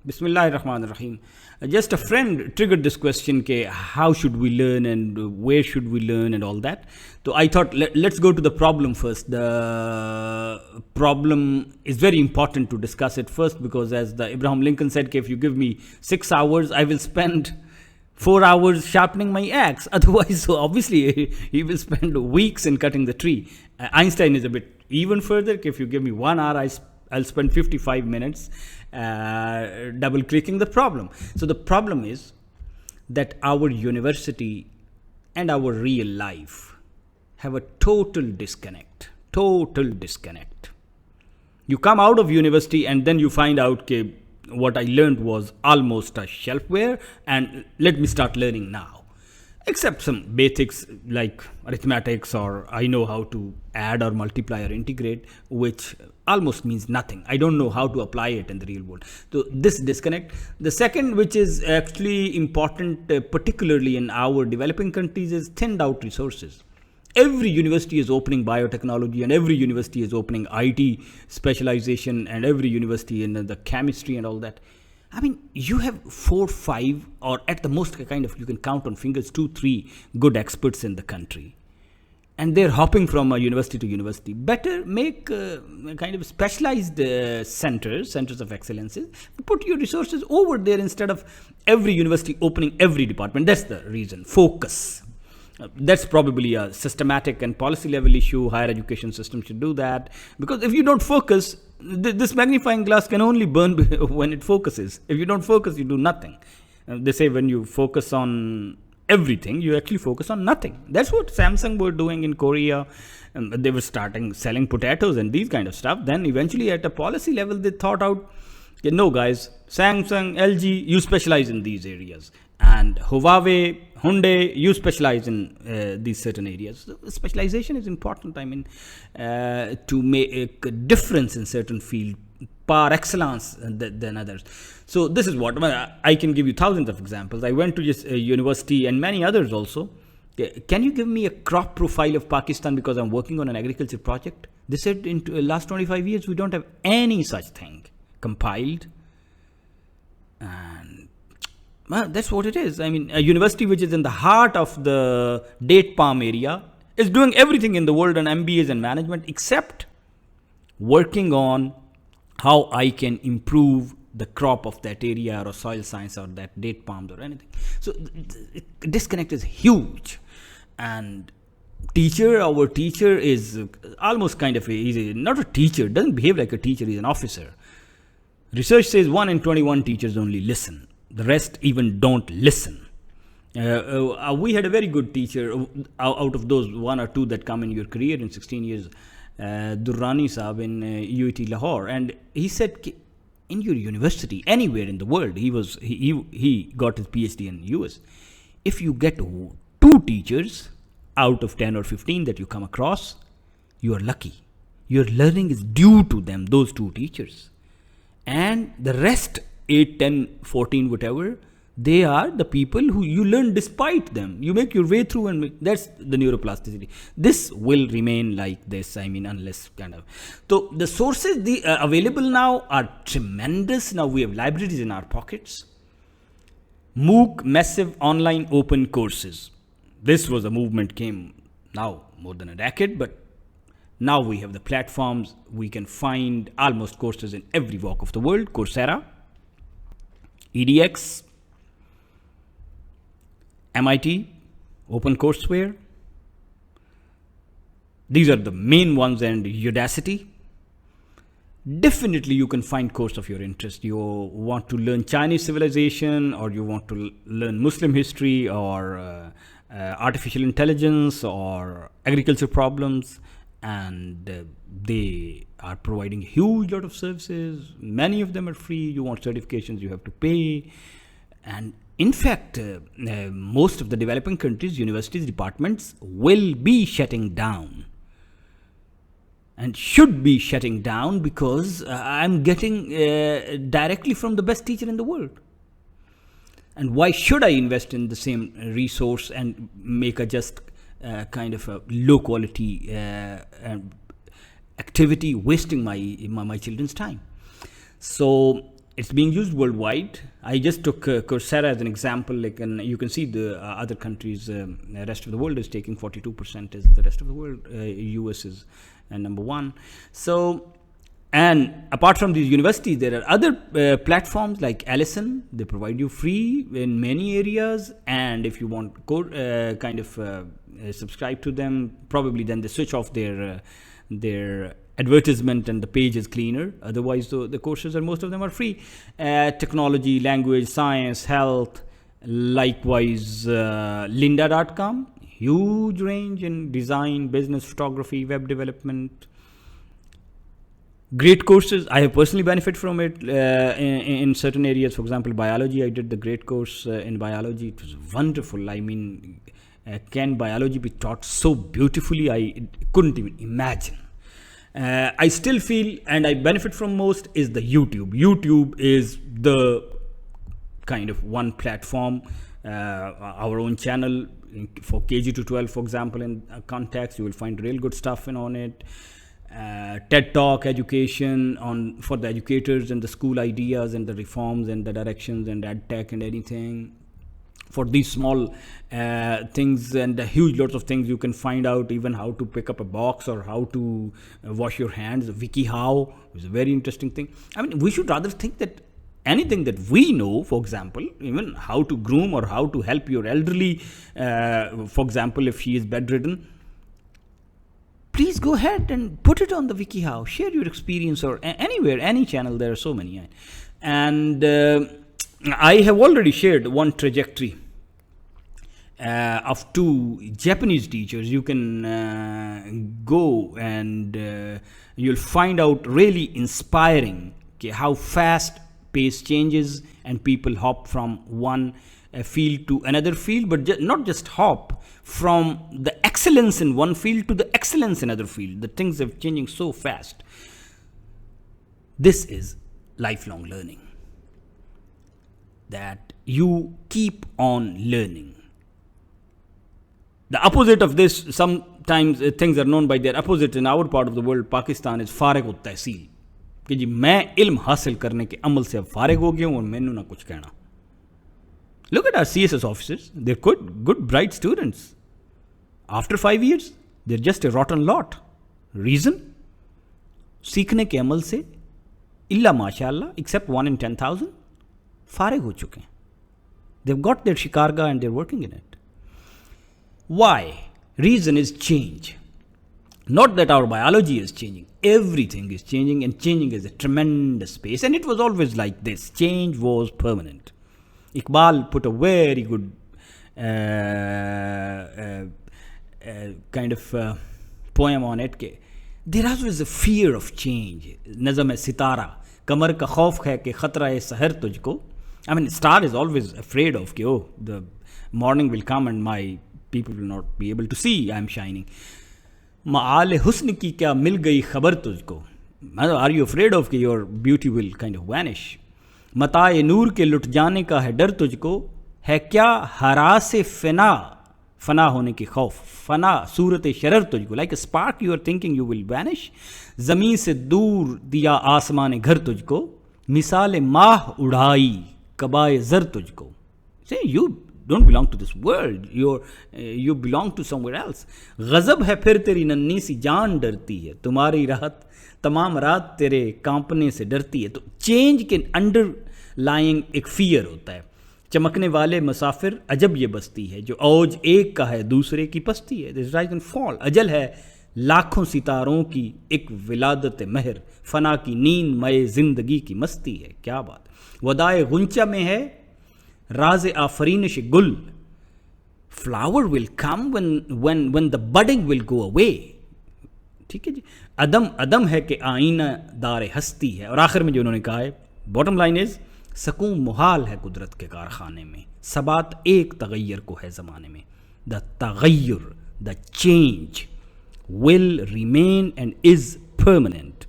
Bismillah ar-Rahman ar-Rahim. Just a friend triggered this question, ke, how should we learn and where should we learn and all that. So I thought let's go to the problem first. The problem is very important to discuss it first because as the Abraham Lincoln said, ke, if you give me 6 hours, I will spend 4 hours sharpening my axe. Otherwise, so obviously he will spend weeks in cutting the tree. Einstein is a bit even further. If you give me 1 hour, I'll spend 55 minutes double clicking the problem. So the problem is that our university and our real life have a total disconnect. Total disconnect. You come out of university and then you find out okay, what I learned was almost a shelfware and let me start learning now. Except some basics like arithmetics or I know how to add or multiply or integrate, which almost means nothing. I don't know how to apply it in the real world. So this disconnect. The second, which is actually important, particularly in our developing countries, is thinned out resources. Every university is opening biotechnology and every university is opening IT specialization and every university in the chemistry and all that. I mean, you have 4, 5, or at the most kind of, you can count on fingers, 2, 3 good experts in the country. And they're hopping from university to university. Better make kind of specialized centers of excellences. Put your resources over there instead of every university opening every department. That's the reason. Focus. That's probably a systematic and policy level issue. Higher education system should do that. Because if you don't focus, this magnifying glass can only burn when it focuses. If you don't focus, you do nothing. They say when you focus on everything, you actually focus on nothing. That's what Samsung were doing in Korea. They were starting selling potatoes and these kind of stuff. Then eventually at a policy level, they thought out, no guys, Samsung, LG, you specialize in these areas. And Huawei, Hyundai, you specialize in these certain areas. So specialization is important, I mean, to make a difference in certain field par excellence than others. So this is what, I can give you thousands of examples. I went to just a university and many others also. Can you give me a crop profile of Pakistan because I'm working on an agriculture project? They said in the last 25 years, we don't have any such thing compiled. And well, that's what it is. I mean, a university which is in the heart of the date palm area is doing everything in the world on MBAs and management except working on how I can improve the crop of that area or soil science or that date palms or anything. So the disconnect is huge. And our teacher is almost kind of he's not a teacher, doesn't behave like a teacher, he's an officer. Research says 1 in 21 teachers only listen. The rest even don't listen. We had a very good teacher out of those 1 or 2 that come in your career in 16 years, Durrani Saab in UET Lahore. And he said, in your university, anywhere in the world, he got his PhD in US. If you get 2 teachers out of 10 or 15 that you come across, you are lucky. Your learning is due to them, those 2 teachers. And the rest, 8, 10, 14, whatever, they are the people who you learn despite them. You make your way through and that's the neuroplasticity. This will remain like this, I mean, unless kind of. So the sources available now are tremendous. Now we have libraries in our pockets. MOOC, massive online open courses. This was a movement came now more than a decade, but now we have the platforms. We can find almost courses in every walk of the world. Coursera, EDX, MIT, OpenCourseWare. These are the main ones, and Udacity. Definitely you can find course of your interest. You want to learn Chinese civilization, or you want to learn Muslim history, or artificial intelligence, or agriculture problems, and they are providing a huge lot of services. Many of them are free. You want certifications, you have to pay. And in fact, most of the developing countries, universities, departments will be shutting down and should be shutting down because I'm getting directly from the best teacher in the world. And why should I invest in the same resource and make a just kind of a low quality activity, wasting my children's time? So it's being used worldwide. I just took Coursera as an example. Like, and you can see the other countries, the rest of the world is taking 42% is the rest of the world. US is number one. So, and apart from these universities, there are other platforms like Allison. They provide you free in many areas. And if you want subscribe to them, probably then they switch off their advertisement and the page is cleaner. Otherwise, the courses most of them are free. Technology, language, science, health. Likewise, lynda.com, huge range in design, business, photography, web development. Great courses. I have personally benefited from it in certain areas. For example, biology. I did the great course in biology. It was wonderful. I mean, can biology be taught so beautifully? I couldn't even imagine. I still feel, and I benefit from most, is the YouTube. YouTube is the kind of one platform, our own channel for KG to 12, for example, in context, you will find real good stuff on it. TED Talk education for the educators and the school ideas and the reforms and the directions and ed tech and anything. For these small things and the huge lots of things, you can find out even how to pick up a box or how to wash your hands. WikiHow is a very interesting thing. I mean, we should rather think that anything that we know, for example, even how to groom or how to help your elderly, for example, if she is bedridden, please go ahead and put it on the WikiHow. Share your experience, or anywhere, any channel. There are so many. And I have already shared one trajectory of two Japanese teachers. You can go and you'll find out really inspiring how fast pace changes and people hop from one field to another field, but not just hop from the excellence in one field to the excellence in another field. The things are changing so fast. This is lifelong learning, that you keep on learning. The opposite of this, sometimes things are known by their opposite in our part of the world. Pakistan is फारिग उ तहसील, कि जी मैं इल्म हासिल करने के अमल से अब फारिग हो गया हूँ और मैंने ना कुछ कहना. Look at our CSS officers. They're good, bright students. After 5 years, they're just a rotten lot. Reason? सीखने के अमल से इल्ला माशाअल्लाह, except 1 in 10,000, फारिग हो चुके हैं. They've got their shikarga and they're working in it. Why? Reason is change. Not that our biology is changing. Everything is changing, and changing is a tremendous pace. And it was always like this. Change was permanent. Iqbal put a very good poem on it. There always a fear of change. Nazam-e-sitara. Kamar ka khauf hai ke khatra-e-sahar tujhko. I mean, star is always afraid of, the morning will come and my people will not be able to see I am shining. Ma'al husn ki kya mil gayi khabar tujhko. Are you afraid of your beauty will kind of vanish? मताए नूर के लुट जाने का है डर तुझको, है क्या हरासे फना होने की खौफ. फना सूरत शरर तुझको, like a spark you are thinking you will vanish. ज़मीन से दूर दिया आसमान घर तुझको, मिसाल माह उड़ाई कबाए ज़र तुझको. Say, you don't belong to this world, you belong to somewhere else. गज़ब है फिर तेरी नन्ही सी जान डरती है, तुम्हारी राहत तमाम रात तेरे कांपने से डरती है. तो चेंज के अंडरलाइंग एक फियर होता है. चमकने वाले मुसाफिर अजब ये बस्ती है, जो औज एक का है दूसरे की पस्ती है. This rise and fall. अजल है लाखों सितारों की एक विलादत महर, फना की नींद मय जिंदगी की मस्ती है. क्या बात. वदाए गुंचा में है राज आफरीनिश गुल. Flower will come when the budding will go away. ठीक है जी. अदम है कि आईना दार हस्ती है. और आखिर में जो उन्होंने कहा है, बॉटम लाइन इज, सकून मुहाल है कुदरत के कारखाने में, सबात एक तगैयर को है ज़माने में. द तगैर, the change will remain and is permanent.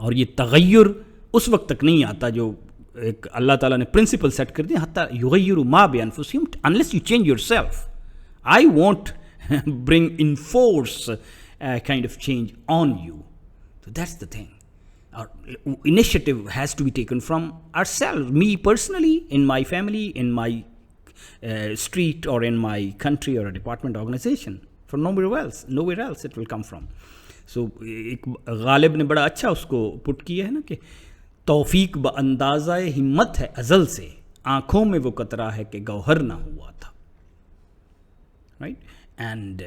और ये तगैर उस वक्त तक नहीं आता जो एक अल्लाह ताला ने प्रिंसिपल सेट कर दिया, हत्ता युगय्यिरु मा बिअनफुसिहिम, unless you change yourself. I want bring in force kind of change on you. So that's the thing. Or initiative has to be taken from ourselves, me personally, in my family, in my street, or in my country, or a department organization. From nowhere else it will come from. So एक गालिब ने बड़ा अच्छा उसको put किया है ना कि तौफीक ब अंदाज़ा हिम्मत है अज़ल से, आँखों में वो कतरा है कि गौहर ना हुआ था. Right? And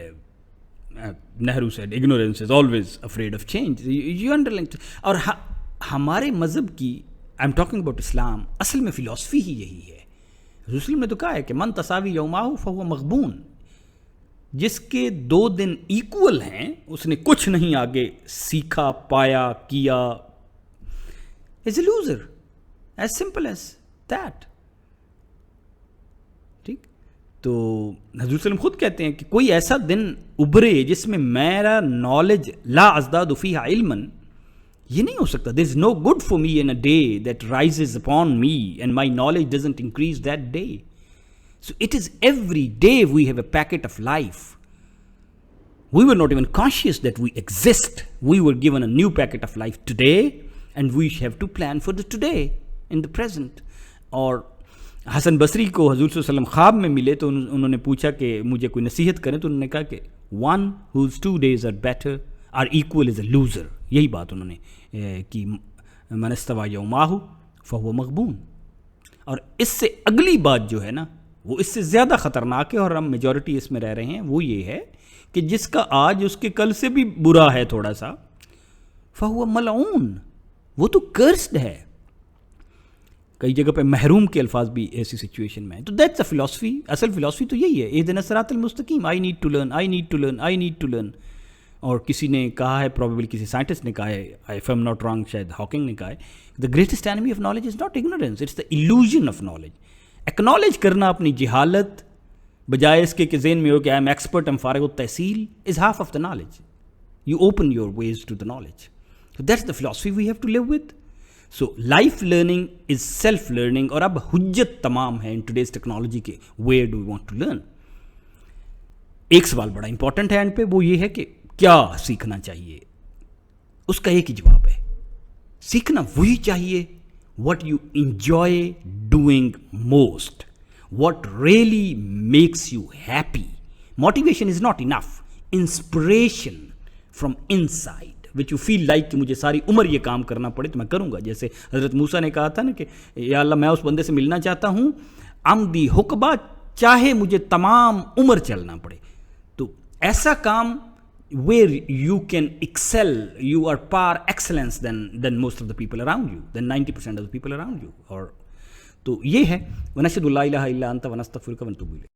Nehru said, ignorance is always afraid of change. You underline. और हमारे मज़हब की, आई एम टॉकिंग अबाउट इस्लाम, असल में फ़िलासफ़ी ही यही है. रसूल ने तो कहा है कि मन तसावी यौमाहु फहुव मग़बून, जिसके 2 दिन इक्वल हैं उसने कुछ नहीं आगे सीखा, पाया, किया, is a loser. As simple as that. ठीक. तो हज़रत सल्लम खुद कहते हैं कि कोई ऐसा दिन उभरे जिसमें मेरा नॉलेज ला अज़दादु फ़ीहा इल्मन, ये नहीं हो सकता. There is no good for me in a day that rises upon me and my knowledge doesn't increase that day. So it is every day we have a packet of life. We were not even conscious that we exist. We were given a new packet of life today, and we have to plan for the today, in the present. और हसन बसरी को हज़ूर सल्लल्लाहु अलैहि वसल्लम ख्वाब में मिले तो उन्होंने पूछा कि मुझे कोई नसीहत करें, तो उन्होंने कहा कि one whose 2 days are better are equal is a loser. यही बात उन्होंने कि मन इस्तवा यौमाहु फहुव मग़बून. और इससे अगली बात जो है ना, वो इससे ज़्यादा ख़तरनाक है, और हम मेजॉरिटी इसमें रह रहे हैं. वो ये है कि जिसका आज उसके कल से भी बुरा है थोड़ा सा, फ़हुव मलऊन, वो तो कर्स्ड है. कई जगह पे महरूम के अल्फाज भी ऐसी सिचुएशन में है. तो दैट्स अ फ़िलासफ़ी. असल फ़िलासफ़ी तो यही है, इहदिना सिरातल मुस्तकीम, I need to learn, I need to learn, I need to learn. और किसी ने कहा है, प्रॉबेबली किसी साइंटिस्ट ने कहा है, if I am not wrong, शायद हॉकिंग ने कहा है, the greatest enemy of knowledge is not ignorance, it's the illusion of knowledge. Acknowledge करना अपनी जिहालत, बजाय इसके कि ज़हन में हो कि I am expert, I am फारिग तहसील, is half of the knowledge. You open your ways to the knowledge. So that's the philosophy we have to live with. So life learning is self learning. और अब हुज्जत तमाम है in today's technology के, where do we want to learn. एक सवाल बड़ा important है एंड पे, वो ये है कि क्या सीखना चाहिए. उसका एक ही जवाब है, सीखना वही चाहिए what you enjoy doing most, what really makes you happy. Motivation is not enough. Inspiration from inside, which you feel like कि मुझे सारी उम्र ये काम करना पड़े तो मैं करूँगा. जैसे हज़रत मूसा ने कहा था ना कि या अल्लाह, मैं उस बंदे से मिलना चाहता हूँ, अमदी हुक्बा, चाहे मुझे तमाम उम्र चलना पड़े. तो ऐसा काम where you can excel, you are par excellence than most of the people around you, than 90% of the people around you. और तो ये है, वनशहदु ला इलाहा इल्ला अंत वनस्तगफिरुका वनतूबु इलैक.